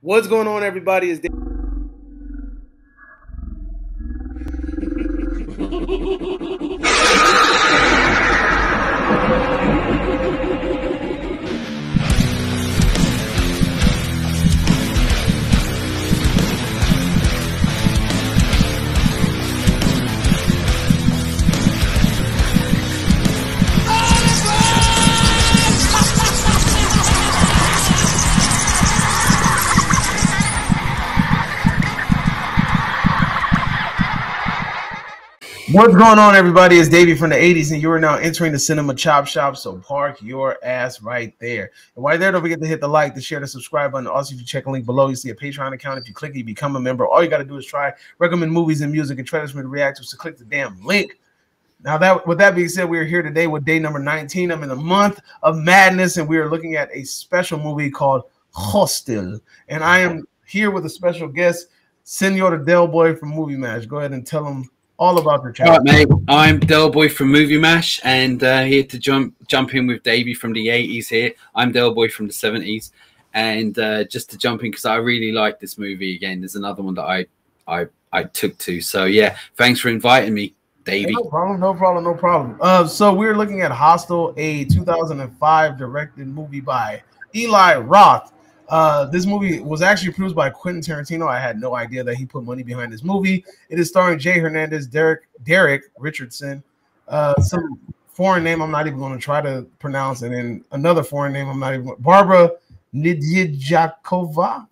What's going on, everybody? Is What's going on, everybody? It's Davey from the 80s, and you are now entering the Cinema Chop Shop, so park your ass right there. And while you're there, don't forget to hit the like, the share, the subscribe button. Also, if you check a link below, you see a Patreon account. If you click it, you become a member. All you got to do is try, recommend movies and music, and trailers for me to react to, so click the damn link. Now, with that being said, we are here today with day number 19. I'm in the month of madness, and we are looking at a special movie called Hostel. And I am here with a special guest, Senor Del Boy from Movie Mash. Go ahead and tell them all about your channel. All right, mate. I'm Del Boy from Movie Mash, and here to jump in with Davey from the 80s here. I'm Del Boy from the 70s, and just to jump in because I really like this movie again. There's another one that I took to. So yeah, thanks for inviting me, Davey. Hey, no problem. So we're looking at Hostel, a 2005 directed movie by Eli Roth. This movie was actually produced by Quentin Tarantino. I had no idea that he put money behind this movie. It is starring Jay Hernandez, Derek Richardson, some foreign name I'm not even going to try to pronounce, and then another foreign name I'm not even, Barbara Nidjijakova,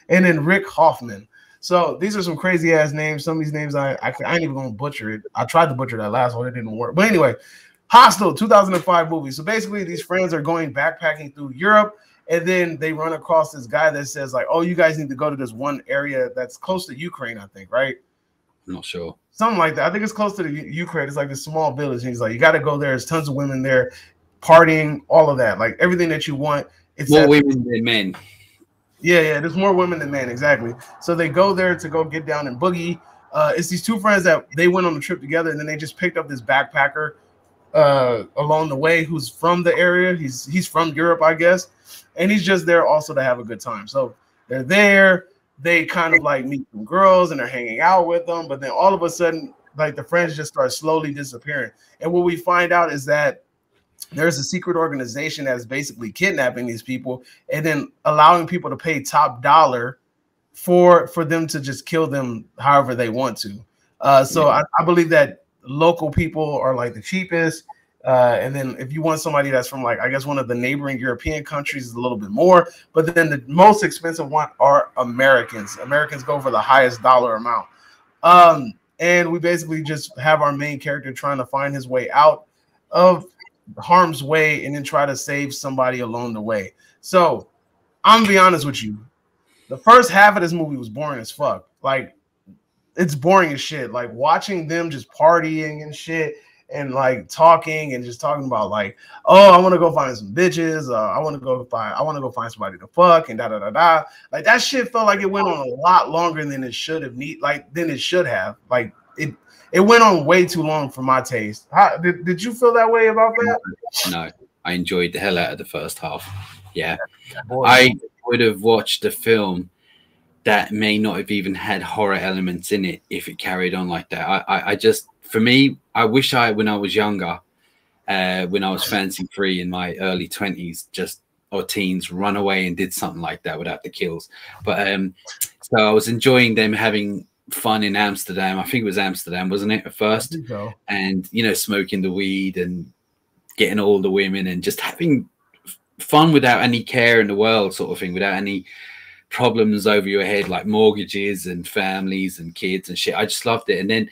and then Rick Hoffman. So these are some crazy ass names. Some of these names I ain't even going to butcher it. I tried to butcher that last one, it didn't work. But anyway, Hostel, 2005 movie. So basically, these friends are going backpacking through Europe. And then they run across this guy that says, like, oh, you guys need to go to this one area that's close to Ukraine, I think, right? I'm not sure. Something like that. I think it's close to the Ukraine. It's like a small village. And he's like, you got to go there. There's tons of women there, partying, all of that. Like, everything that you want. It's more women than men. Yeah. There's more women than men, exactly. So they go there to go get down and boogie. It's these two friends that they went on the trip together, and then they just picked up this backpacker along the way who's from the area. He's from Europe, I guess. And he's just there also to have a good time. So they're there. They kind of like meet some girls and they're hanging out with them. But then all of a sudden, like the friends just start slowly disappearing. And what we find out is that there's a secret organization that's basically kidnapping these people and then allowing people to pay top dollar for them to just kill them however they want to. So I believe that local people are like the cheapest. And then if you want somebody that's from, like, I guess one of the neighboring European countries is a little bit more, but then the most expensive one are Americans. Americans go for the highest dollar amount. And we basically just have our main character trying to find his way out of harm's way and then try to save somebody along the way. So I'm gonna be honest with you. The first half of this movie was boring as fuck. Like, it's boring as shit. Like, watching them just partying and shit and like talking and just talking about like, oh, I want to go find some bitches. I want to go find somebody to fuck and da da da da. Like, that shit felt like it went on a lot longer than it should have. Like it went on way too long for my taste. Did you feel that way about that? No, I enjoyed the hell out of the first half. Yeah, I would have watched a film that may not have even had horror elements in it if it carried on like that. I just, for me, I wish when I was younger, when I was fancy free in my early 20s, or teens, run away and did something like that without the kills. But so I was enjoying them having fun in Amsterdam. I think it was Amsterdam, wasn't it, at first? I think so. And, you know, smoking the weed and getting all the women and just having fun without any care in the world, sort of thing, without any problems over your head like mortgages and families and kids and shit. I just loved it. And then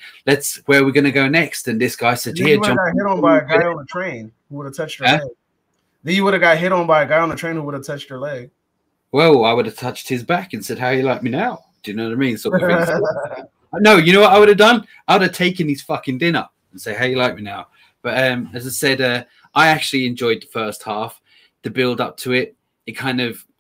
where we're gonna go next? And this guy said, "Here, jump." Got hit on by a guy on a train who would have touched your leg. Then you would have got hit on by a guy on the train who would have touched your leg. Well, I would have touched his back and said, "How you like me now?" Do you know what I mean? Sort of thing. No, you know what I would have done? I would have taken his fucking dinner and say, "How you like me now?" But as I said, I actually enjoyed the first half, the build up to it.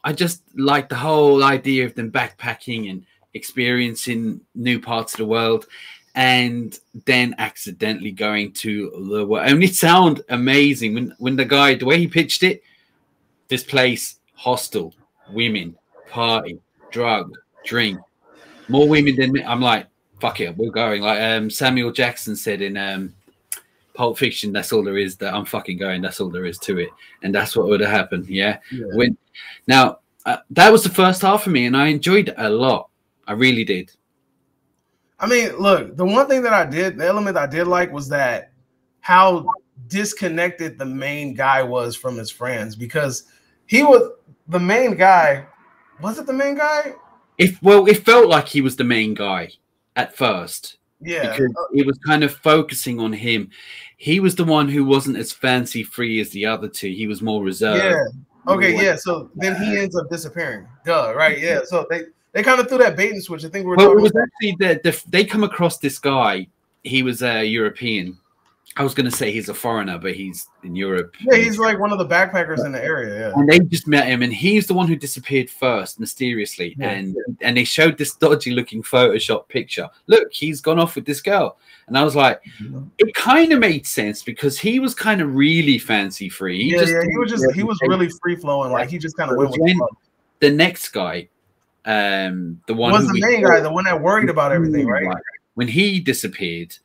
I just like the whole idea of them backpacking and experiencing new parts of the world and then accidentally going to the world. And it sounded amazing when the way he pitched it, this place, hostel, women, party, drug, drink, more women than me. I'm like, fuck it, we're going. Like Samuel Jackson said in Pulp Fiction, that's all there is. That I'm fucking going. That's all there is to it, and that's what would have happened. Yeah. When now that was the first half for me, and I enjoyed it a lot. I really did. I mean, look, the one thing that I did, the element I did like was that how disconnected the main guy was from his friends, because he was the main guy. Was it the main guy? It felt like he was the main guy at first. Yeah, because it was kind of focusing on him. He was the one who wasn't as fancy free as the other two. He was more reserved. Yeah. Okay. Yeah. So then he ends up disappearing. Duh. Right. Yeah. So they kind of threw that bait and switch. I think we're talking. It was actually they come across this guy. He was a European. I was going to say he's a foreigner, but he's in Europe. Yeah, he's like one of the backpackers in the area. Yeah. And they just met him, and he's the one who disappeared first, mysteriously. Yeah. And they showed this dodgy-looking Photoshop picture. Look, he's gone off with this girl. And I was like, it kind of made sense because he was kind of really fancy free. He was really free flowing. Like he just kind of went with the next guy, the one was the main guy, the one that worried about everything, right? When he disappeared.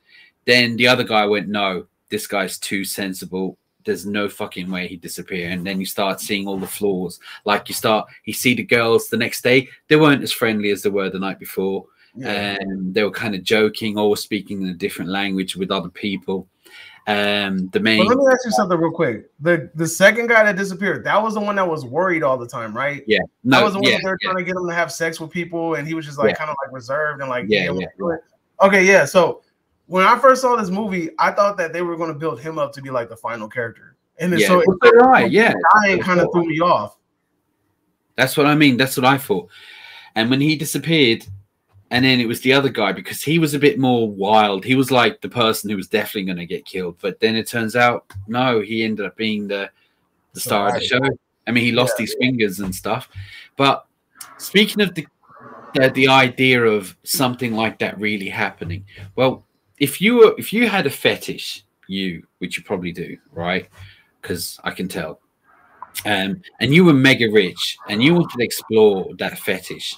Then the other guy went, no, this guy's too sensible. There's no fucking way he'd disappear. And then you start seeing all the flaws. Like you see the girls the next day. They weren't as friendly as they were the night before. Yeah. And they were kind of joking or speaking in a different language with other people. Let me ask you something real quick. The second guy that disappeared, that was the one that was worried all the time, right? Yeah. That was the one that they're trying to get him to have sex with people. And he was just like kind of like reserved and like, okay, yeah. So when I first saw this movie, I thought that they were going to build him up to be like the final character, and then dying kind of threw me off. That's what I mean. That's what I thought. And when he disappeared, and then it was the other guy because he was a bit more wild. He was like the person who was definitely going to get killed. But then it turns out, no, he ended up being the star of the show. I mean, he lost his fingers and stuff. But speaking of the idea of something like that really happening, well. If you had a fetish, which you probably do, right? Because I can tell, and you were mega rich and you wanted to explore that fetish,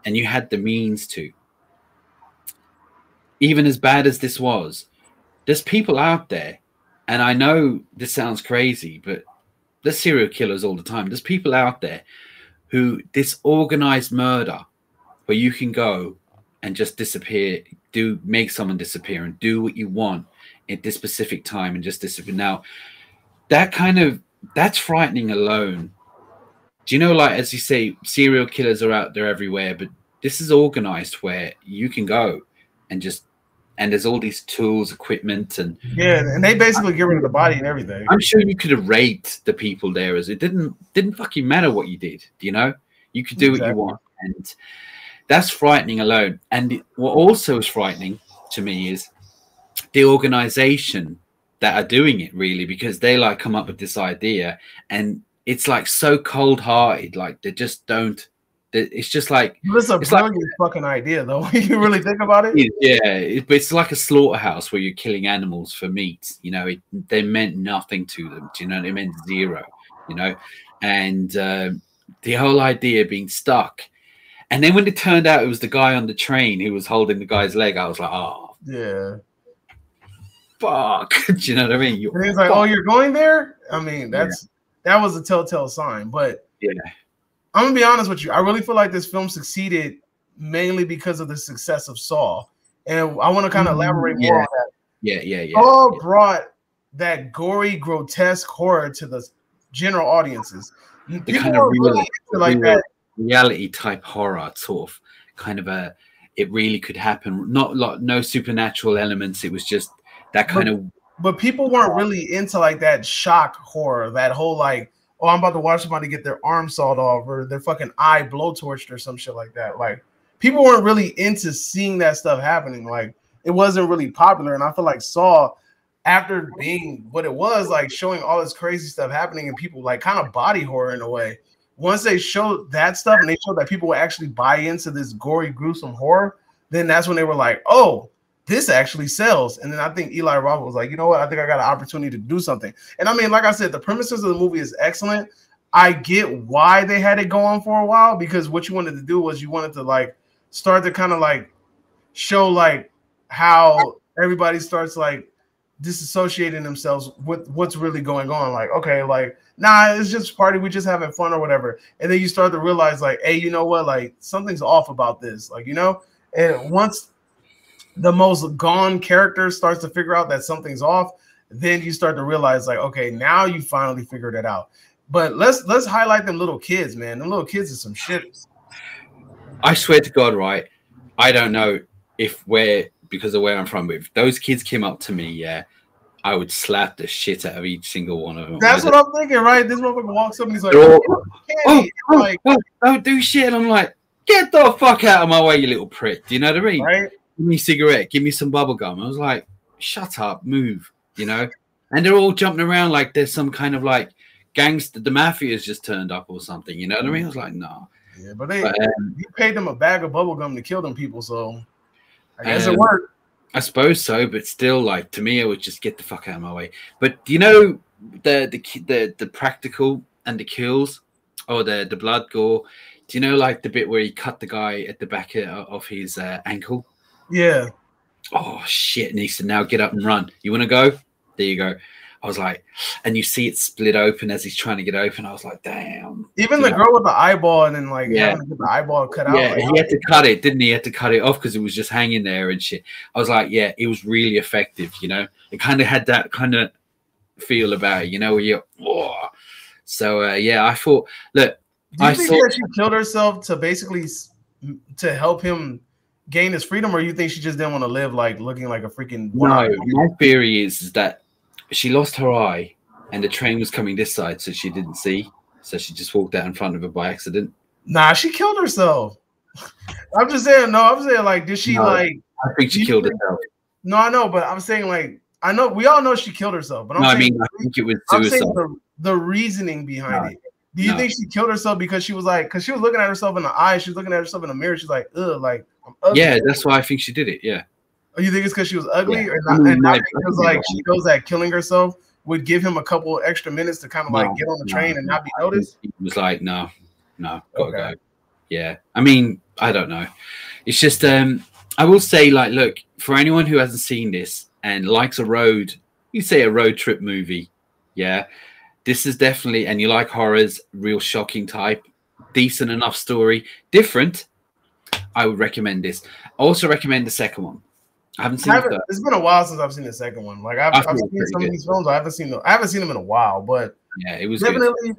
and you had the means to, even as bad as this was, there's people out there, and I know this sounds crazy, but there's serial killers all the time. There's people out there who this organized murder, where you can go and just disappear, make someone disappear and do what you want at this specific time and just disappear. Now, that's frightening alone. Do you know, like, as you say, serial killers are out there everywhere, but this is organized where you can go and there's all these tools, equipment, and they basically get rid of the body and everything. I'm sure you could have raped the people there, as it didn't fucking matter what you did. You know, you could do what you want, and that's frightening alone. And what also is frightening to me is the organization that are doing it, really, because they like come up with this idea and it's like so cold-hearted. Like they just don't. It's just like it's a brilliant fucking idea, though. When you really think about it. It's like a slaughterhouse where you're killing animals for meat. You know, they meant nothing to them. Do you know? They meant zero. You know, and the whole idea being stuck. And then when it turned out it was the guy on the train who was holding the guy's leg, I was like, oh, yeah, fuck. Do you know what I mean? And he's like, oh, you're going there? I mean, that was a telltale sign. But I'm gonna be honest with you. I really feel like this film succeeded mainly because of the success of Saw, and I want to kind of elaborate more on that. Saw brought that gory, grotesque horror to the general audiences. The kind of reality type horror, sort of kind of it really could happen. Not like no supernatural elements. It was just that kind of. But people weren't really into like that shock horror, that whole like, oh, I'm about to watch somebody get their arm sawed off or their fucking eye blowtorched or some shit like that. Like people weren't really into seeing that stuff happening. Like it wasn't really popular. And I feel like Saw, after being what it was, like showing all this crazy stuff happening and people like kind of body horror in a way. Once they showed that stuff and they showed that people would actually buy into this gory, gruesome horror, then that's when they were like, oh, this actually sells. And then I think Eli Roth was like, you know what? I think I got an opportunity to do something. And I mean, like I said, the premises of the movie is excellent. I get why they had it go on for a while, because what you wanted to do was you wanted to like start to kind of like show like how everybody starts like disassociating themselves with what's really going on. Like, okay, like, nah, it's just party, we just having fun or whatever. And then you start to realize like, hey, you know what, like something's off about this, like, you know. And once the most gone character starts to figure out that something's off, then you start to realize like, okay, now you finally figured it out. But let's highlight them little kids, man. Them little kids are some shit. I swear to God, right? I don't know if because of where I'm from, but if those kids came up to me, yeah, I would slap the shit out of each single one of them. That's what I'm thinking, right? This motherfucker walks up and he's like, don't do shit. And I'm like, get the fuck out of my way, you little prick. Do you know what I mean? Right? Give me a cigarette, give me some bubble gum. I was like, shut up, move, you know? And they're all jumping around like there's some kind of like gangster, the mafia's just turned up or something, you know what I mean? I was like, no. Yeah, but he paid them a bag of bubble gum to kill them people, so I guess it worked. I suppose so, but still, like, to me, I would just get the fuck out of my way. But do you know the practical and the kills, or the blood gore? Do you know like the bit where he cut the guy at the back of his ankle? Yeah. Oh shit! And he said, "Now get up and run. You want to go? There you go." I was like, and you see it split open as he's trying to get open. I was like, damn. Even the girl with the eyeball and then like having to get the eyeball cut out. Yeah, like, he had to cut it, didn't he? He had to cut it off because it was just hanging there and shit. I was like, yeah, it was really effective, you know? It kind of had that kind of feel about it, you know, where you're, oh. So, yeah, I thought, look. Do you think that she killed herself to basically to help him gain his freedom, or you think she just didn't want to live like looking like a freaking No, my theory is that she lost her eye and the train was coming this side, so she didn't see. So she just walked out in front of it by accident. Nah, she killed herself. I'm just saying, I'm saying like, did she like? I think she killed herself. No, I know, but I'm saying like, I know we all know she killed herself, but I think it was suicide. I'm saying the reasoning behind it. Do you think she killed herself because she was like, because she was looking at herself in the eye, she was looking at herself in the mirror, she's like, ugh, like I'm ugly. Yeah, that's why I think she did it. Yeah. Oh, you think it's because she was ugly, or not? And not because like she knows that killing herself would give him a couple extra minutes to kind of like get on the train and not be noticed? He was like, no, gotta go. Yeah. I mean, I don't know. It's just I will say, like, look, for anyone who hasn't seen this and likes a road trip movie, yeah, this is definitely, and you like horrors, real shocking type, decent enough story, different, I would recommend this. I also recommend the second one. I haven't seen it. It's been a while since I've seen the second one. Like I've seen some of these films. I haven't seen them in a while, but yeah, it was definitely good.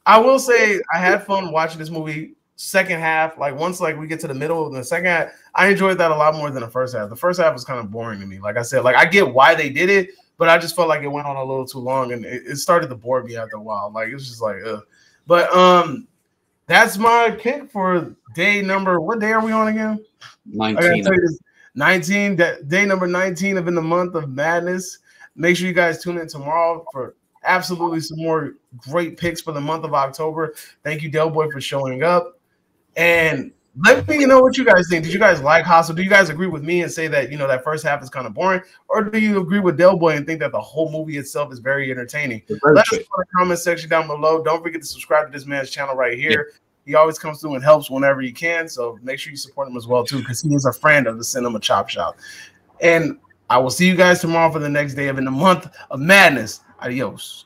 I will say I had fun watching this movie. Second half, like once like we get to the middle of the second half, I enjoyed that a lot more than the first half. The first half was kind of boring to me. Like I said, like I get why they did it, but I just felt like it went on a little too long, and it started to bore me after a while. Like it was just like, ugh. But that's my pick for day number. What day are we on again? 19. 19. Day number 19 of in the month of madness. Make sure you guys tune in tomorrow for absolutely some more great picks for the month of October. Thank you, Del Boy, for showing up. And let me know what you guys think. Did you guys like Hostel? Do you guys agree with me and say that, you know, that first half is kind of boring? Or do you agree with Del Boy and think that the whole movie itself is very entertaining? Let us know in the comment section down below. Don't forget to subscribe to this man's channel right here. Yeah. He always comes through and helps whenever he can. So make sure you support him as well, too, because he is a friend of the Cinema Chop Shop. And I will see you guys tomorrow for the next day of in the month of madness. Adios.